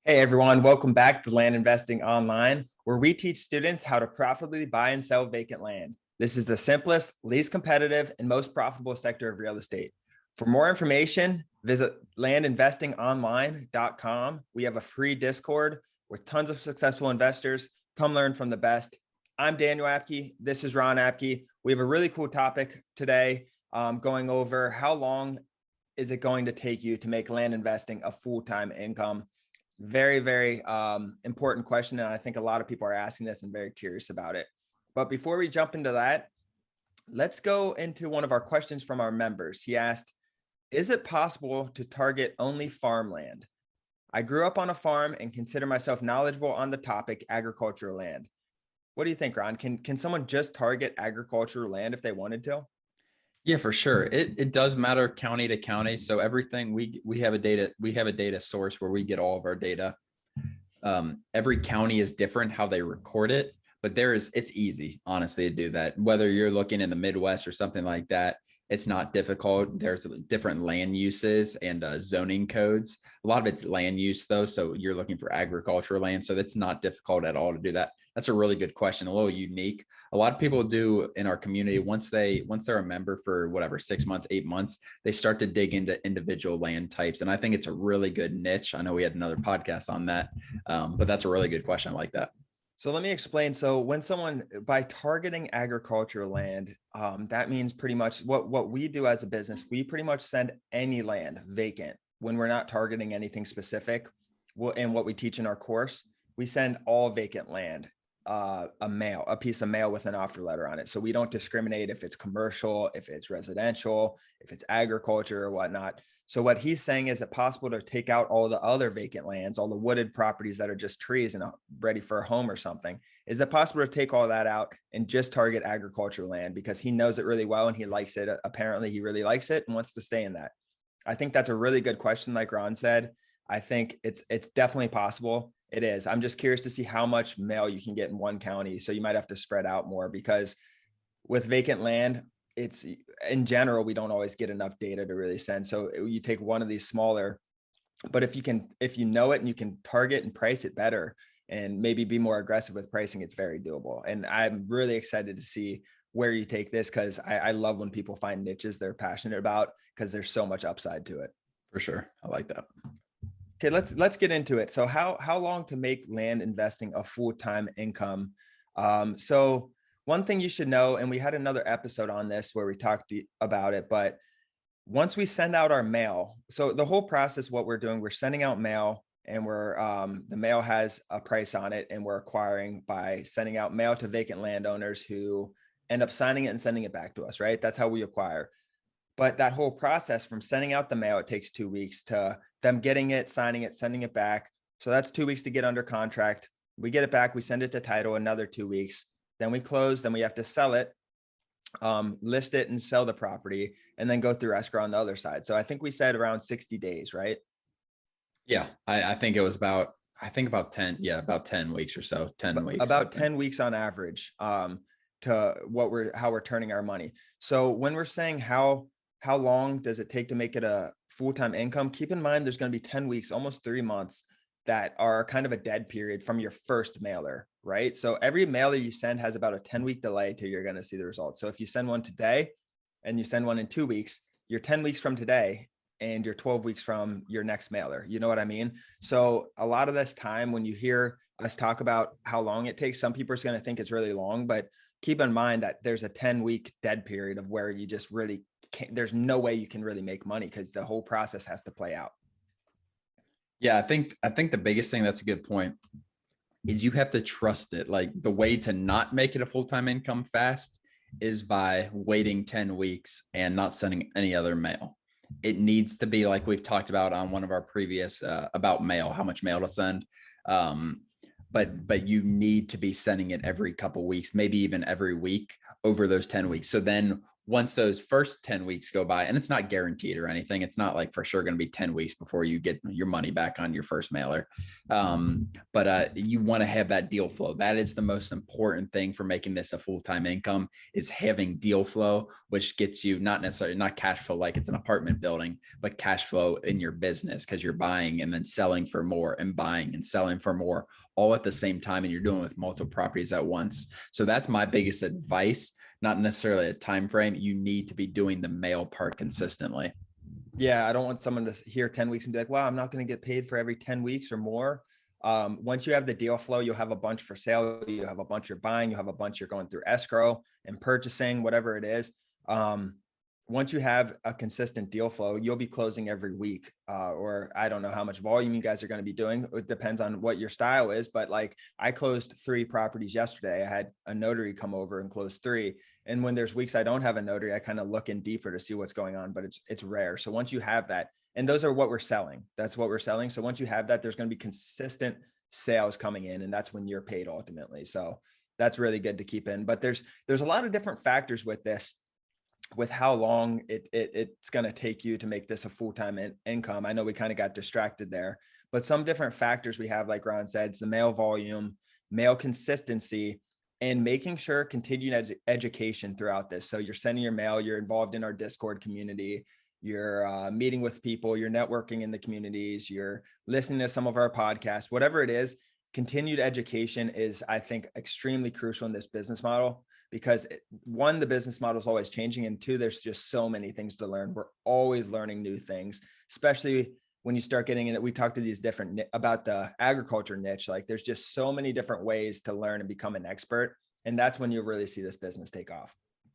Hey everyone, welcome back to Land Investing Online, where we teach students how to profitably buy and sell vacant land. This is the simplest, least competitive, and most profitable sector of real estate. For more information, visit landinvestingonline.com. We have a free Discord with tons of successful investors. Come learn from the best. I'm Daniel Apke. This is Ron Apke. We have a really cool topic today, going over how long is it going to take you to make land investing a full-time income. Very, very important question. And I think a lot of people are asking this and very curious about it. But before we jump into that, let's go into one of our questions from our members. He asked, is it possible to target only farmland? I grew up on a farm and consider myself knowledgeable on the topic agricultural land. What do you think, Ron? Can someone just target agricultural land if they wanted to? Yeah, for sure. It does matter county to county. So everything we have a data source where we get all of our data. Every county is different how they record it, but it's easy, honestly, to do that. Whether you're looking in the Midwest or something like that, it's not difficult. There's different land uses and zoning codes. A lot of it's land use though. So you're looking for agricultural land. So that's not difficult at all to do that. That's a really good question. A little unique. A lot of people do in our community, once they're a member for whatever, 6 months, 8 months, they start to dig into individual land types. And I think it's a really good niche. I know we had another podcast on that, but that's a really good question. I like that. So let me explain. So when by targeting agricultural land, that means pretty much what we do as a business, we pretty much send any land vacant when we're not targeting anything specific. And what we teach in our course, we send all vacant land, a piece of mail with an offer letter on it. So we don't discriminate if it's commercial, if it's residential, if it's agriculture or whatnot. So what he's saying, is it possible to take out all the other vacant lands, all the wooded properties that are just trees and ready for a home or something? Is it possible to take all that out and just target agricultural land because he knows it really well and he likes it? Apparently he really likes it and wants to stay in that. I think that's a really good question. Like Ron said, I think it's definitely possible. It is. I'm just curious to see how much mail you can get in one county. So you might have to spread out more because with vacant land, it's in general, we don't always get enough data to really send. So you take one of these smaller, but if you know it and you can target and price it better and maybe be more aggressive with pricing, it's very doable. And I'm really excited to see where you take this because I love when people find niches they're passionate about because there's so much upside to it. For sure. I like that. Okay, let's get into it. So how long to make land investing a full-time income? So one thing you should know, and we had another episode on this where we talked about it, but once we send out our mail, so the whole process, what we're doing, we're sending out mail and the mail has a price on it and we're acquiring by sending out mail to vacant landowners who end up signing it and sending it back to us, right? That's how we acquire. But that whole process from sending out the mail, it takes 2 weeks to them getting it, signing it, sending it back. So that's 2 weeks to get under contract. We get it back, we send it to title, another 2 weeks. Then we close, then we have to sell it, list it and sell the property, and then go through escrow on the other side. So I think we said around 60 days, right? Yeah, I think it was about 10, about 10 weeks or so, 10 weeks. About 10 weeks on average, to how we're turning our money. So when we're saying how long does it take to make it a full-time income, keep in mind there's going to be 10 weeks, almost 3 months that are kind of a dead period from your first mailer, right? So every mailer you send has about a 10-week delay till you're going to see the results. So if you send one today and you send one in 2 weeks, you're 10 weeks from today and you're 12 weeks from your next mailer. You know what I mean? So a lot of this time when you hear us talk about how long it takes, some people are going to think it's really long, but keep in mind that there's a 10-week dead period of where you just really can't, there's no way you can really make money because the whole process has to play out. Yeah, I think the biggest thing, that's a good point, is you have to trust it. Like the way to not make it a full-time income fast is by waiting 10 weeks and not sending any other mail. It needs to be like we've talked about on one of our previous about mail, how much mail to send. But you need to be sending it every couple of weeks, maybe even every week over those 10 weeks. So then once those first 10 weeks go by, and it's not guaranteed or anything, it's not like for sure going to be 10 weeks before you get your money back on your first mailer. But you want to have that deal flow. That is the most important thing for making this a full-time income, is having deal flow, which gets you not necessarily not cash flow like it's an apartment building, but cash flow in your business, because you're buying and then selling for more and buying and selling for more all at the same time. And you're doing it with multiple properties at once. So that's my biggest advice. Not necessarily a time frame. You need to be doing the mail part consistently. Yeah, I don't want someone to hear 10 weeks and be like, wow, I'm not going to get paid for every 10 weeks or more. Once you have the deal flow, you'll have a bunch for sale. You have a bunch you're buying. You have a bunch you're going through escrow and purchasing, whatever it is. Once you have a consistent deal flow, you'll be closing every week. Or I don't know how much volume you guys are going to be doing. It depends on what your style is. But like, I closed 3 properties yesterday. I had a notary come over and close 3. And when there's weeks I don't have a notary, I kind of look in deeper to see what's going on, but it's rare. So once you have that, and those are what we're selling, that's what we're selling. So once you have that, there's going to be consistent sales coming in, and that's when you're paid ultimately. So that's really good to keep in. But there's a lot of different factors with this, with how long it's going to take you to make this a full-time income. I know we kind of got distracted there, but some different factors we have, like Ron said, it's the mail volume, mail consistency, and making sure continued education throughout this. So you're sending your mail, you're involved in our Discord community, you're meeting with people, you're networking in the communities, you're listening to some of our podcasts, whatever it is. Continued education is, I think, extremely crucial in this business model, because 1, the business model is always changing, and 2, there's just so many things to learn. We're always learning new things, especially when you start getting in it. We talked to these different about the agriculture niche. Like, there's just so many different ways to learn and become an expert. And that's when you really see this business take off.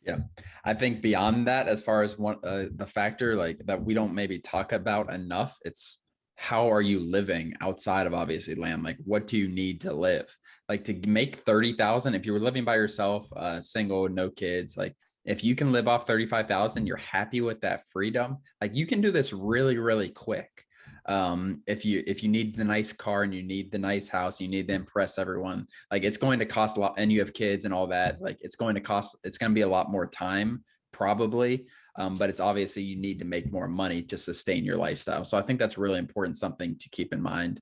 Yeah. I think beyond that, as far as the factor like that we don't maybe talk about enough, it's how are you living outside of obviously land? Like, what do you need to live? Like, to make 30,000, if you were living by yourself, single, no kids, like if you can live off 35,000, you're happy with that freedom. Like, you can do this really, really quick. If you need the nice car and you need the nice house, you need to impress everyone, like it's going to cost a lot, and you have kids and all that, like it's going to be a lot more time probably. But it's obviously you need to make more money to sustain your lifestyle. So I think that's really important, something to keep in mind.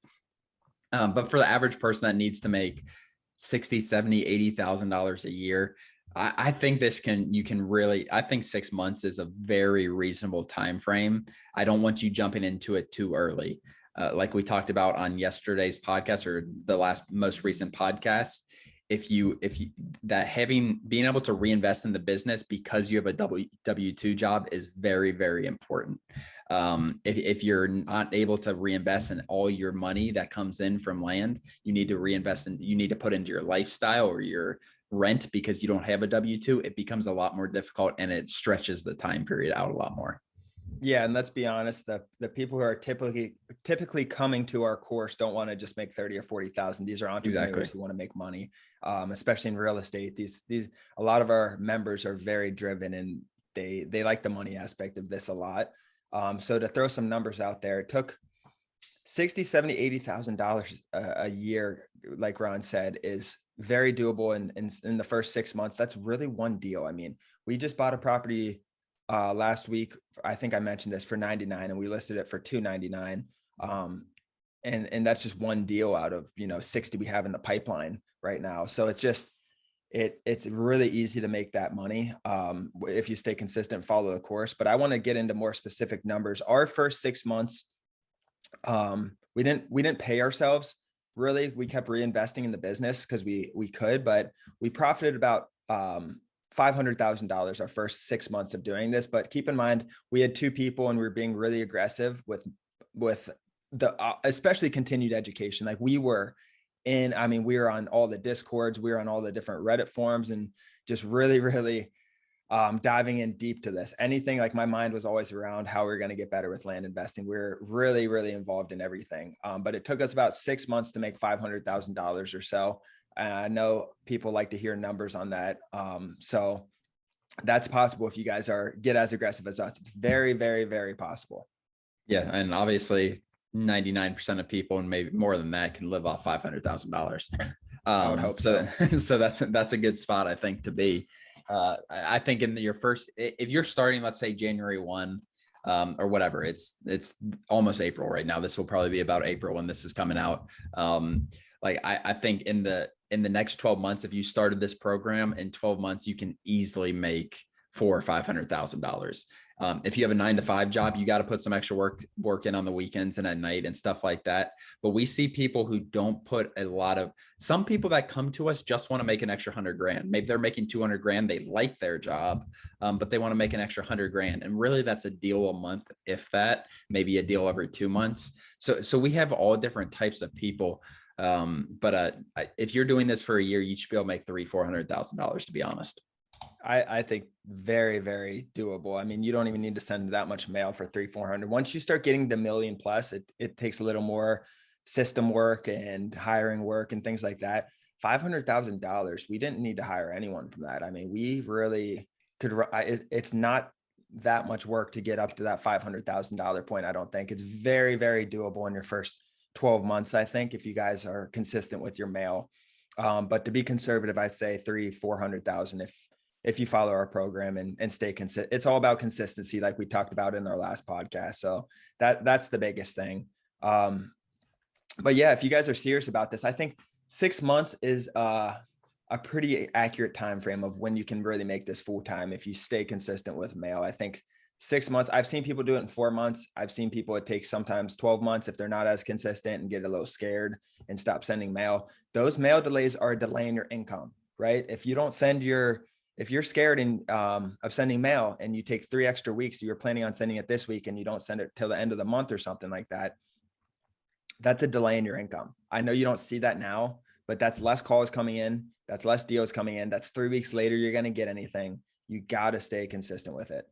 But for the average person that needs to make 60, 70, $80,000 a year, I think I think 6 months is a very reasonable time frame. I don't want you jumping into it too early. Like we talked about on yesterday's podcast, or the most recent podcast, being able to reinvest in the business because you have a W-2 job is very, very important. If you're not able to reinvest in all your money that comes in from land, you need to put into your lifestyle or your rent because you don't have a W-2, it becomes a lot more difficult, and it stretches the time period out a lot more. Yeah. And let's be honest, the people who are typically coming to our course don't want to just make 30 or 40,000. These are entrepreneurs who want to make money, especially in real estate. A lot of our members are very driven, and they like the money aspect of this a lot. So to throw some numbers out there, it took $60,000, $70,000, $80,000 a year, like Ron said, is very doable in the first 6 months. That's really one deal. I mean, we just bought a property last week. I think I mentioned this, for 99, and we listed it for 299. And that's just one deal out of 60 we have in the pipeline right now. So it's really easy to make that money if you stay consistent, follow the course. But I want to get into more specific numbers. Our first 6 months, we didn't pay ourselves really. We kept reinvesting in the business because we could, but we profited about $500,000 our first 6 months of doing this. But keep in mind, we had 2 people, and we were being really aggressive with the especially continued education. Like, we were on all the Discords, we were on all the different Reddit forums, and just really, really diving in deep to this. Anything, like, my mind was always around how we're going to get better with land investing. We're really, really involved in everything. But it took us about 6 months to make $500,000 or so. I know people like to hear numbers on that. So that's possible if you guys get as aggressive as us. It's very, very, very possible. Yeah. And obviously 99% of people, and maybe more than that, can live off $500,000. I would hope so. So that's a good spot, I think, to be. I think in your first, if you're starting, let's say January 1, or whatever, it's almost April right now. This will probably be about April when this is coming out. Like I think in the next 12 months, if you started this program in 12 months, you can easily make $400,000 or $500,000. If you have a 9 to 5 job, you got to put some extra work in on the weekends and at night and stuff like that. But we see people who don't put some people that come to us just want to make an extra 100 grand. Maybe they're making 200 grand. They like their job, but they want to make an extra 100 grand. And really that's a deal a month, if that, maybe a deal every 2 months. So we have all different types of people. But if you're doing this for a year, you should be able to make $300,000-$400,000, to be honest. I think very, very doable. I mean, you don't even need to send that much mail for 300-400. Once you start getting the million plus, it takes a little more system work and hiring work and things like that. $500,000, we didn't need to hire anyone from that. I mean, we really could, it's not that much work to get up to that $500,000 point. I don't think it's very, very doable in your first 12 months. I think if you guys are consistent with your mail, but to be conservative, I'd say 300,000-400,000 if you follow our program and stay consistent. It's all about consistency, like we talked about in our last podcast. So that's the biggest thing. But yeah, if you guys are serious about this, I think 6 months is a pretty accurate time frame of when you can really make this full time if you stay consistent with mail. I think 6 months. I've seen people do it in 4 months. I've seen people, it takes sometimes 12 months if they're not as consistent and get a little scared and stop sending mail. Those mail delays are delaying your income, right? If you don't send if you're scared of sending mail and you take 3 extra weeks, you were planning on sending it this week and you don't send it till the end of the month or something like that, that's a delay in your income. I know you don't see that now, but that's less calls coming in. That's less deals coming in. That's 3 weeks later, you're going to get anything. You got to stay consistent with it.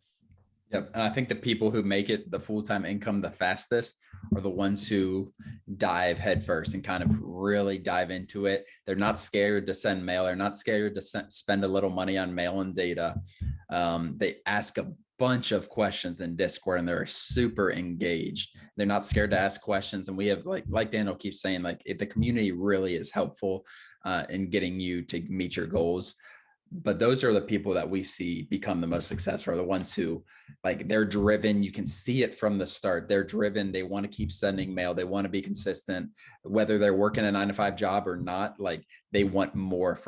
Yep. And I think the people who make it the full-time income the fastest are the ones who dive headfirst and kind of really dive into it. They're not scared to send mail. They're not scared to spend a little money on mail and data. They ask a bunch of questions in Discord and they're super engaged. They're not scared to ask questions. And we have, like Daniel keeps saying, like, if the community really is helpful in getting you to meet your goals. But those are the people that we see become the most successful, are the ones who, like, they're driven. You can see it from the start. They're driven. They want to keep sending mail. They want to be consistent, whether they're working a 9 to 5 job or not. Like, they want more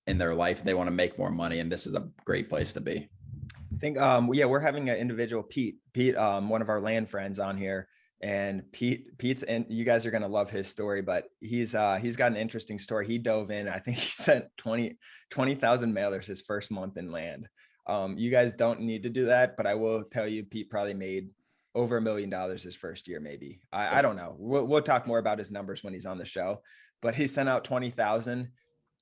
in their life. They want to make more money. And this is a great place to be. I think, yeah, we're having an individual, Pete, one of our land friends on here. And Pete's, and you guys are going to love his story, but he's got an interesting story. He dove in. I think he sent 20,000 mailers his first month in land. You guys don't need to do that, but I will tell you, Pete probably made over $1 million his first year. Maybe. I don't know. We'll talk more about his numbers when he's on the show, but he sent out 20,000.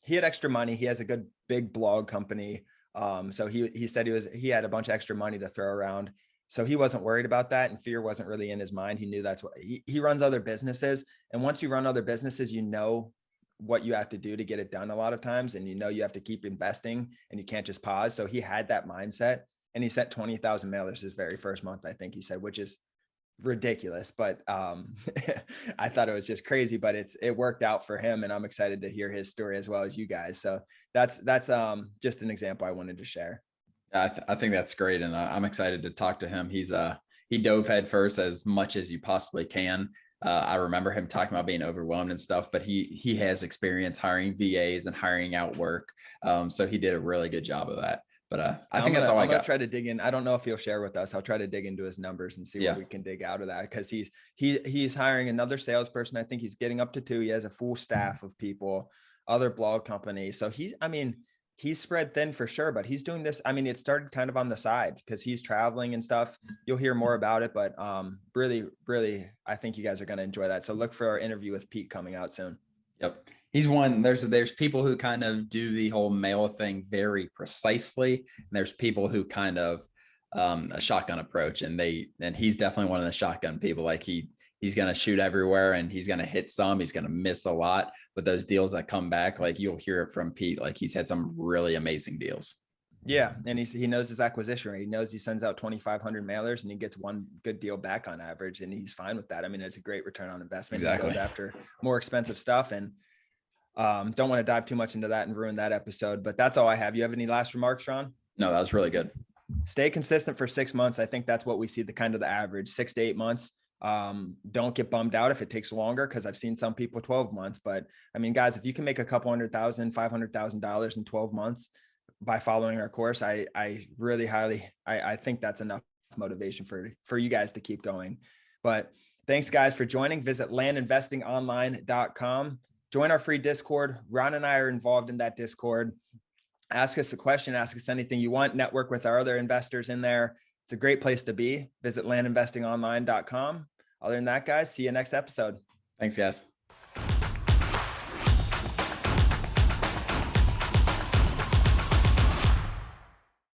He had extra money. He has a good big blog company. So he said he had a bunch of extra money to throw around. So he wasn't worried about that, and fear wasn't really in his mind. He knew that's what he runs other businesses. And once you run other businesses, you know what you have to do to get it done a lot of times. And you know, you have to keep investing and you can't just pause. So he had that mindset, and he sent 20,000 mailers his very first month, I think he said, which is ridiculous. But I thought it was just crazy, but it worked out for him. And I'm excited to hear his story as well as you guys. So that's just an example I wanted to share. I think that's great. And I'm excited to talk to him. He dove head first as much as you possibly can. I remember him talking about being overwhelmed and stuff, but he has experience hiring VAs and hiring out work. So he did a really good job of that. But I think that's all I got. I'm gonna try to dig in. I don't know if he'll share with us. I'll try to dig into his numbers and see what we can dig out of that, because he's hiring another salesperson. I think he's getting up to 2. He has a full staff of people, other blog companies. So he's spread thin for sure, but he's doing this. I mean, it started kind of on the side because he's traveling and stuff. You'll hear more about it, but really, really, I think you guys are going to enjoy that. So look for our interview with Pete coming out soon. Yep. He's one. There's people who kind of do the whole mail thing very precisely. And there's people who kind of a shotgun approach, and he's definitely one of the shotgun people. Like he's going to shoot everywhere and he's going to hit some, he's going to miss a lot, but those deals that come back, like, you'll hear it from Pete, like, he's had some really amazing deals. Yeah. And he knows his acquisition rate. He knows he sends out 2,500 mailers and he gets one good deal back on average. And he's fine with that. I mean, it's a great return on investment. Exactly. He goes after more expensive stuff. And Don't want to dive too much into that and ruin that episode, but that's all I have. You have any last remarks, Ron? No, that was really good. Stay consistent for 6 months. I think that's what we see, the kind of the average 6 to 8 months. Don't get bummed out if it takes longer, because I've seen some people 12 months. But I mean, guys, if you can make a couple $100,000, $500,000 in 12 months by following our course, I really highly, I think that's enough motivation for you guys to keep going. But thanks guys for joining. Visit landinvestingonline.com. Join our free Discord. Ron and I are involved in that Discord. Ask us a question, ask us anything you want, network with our other investors in there. It's a great place to be. Visit landinvestingonline.com. Other than that, guys, see you next episode. Thanks, guys.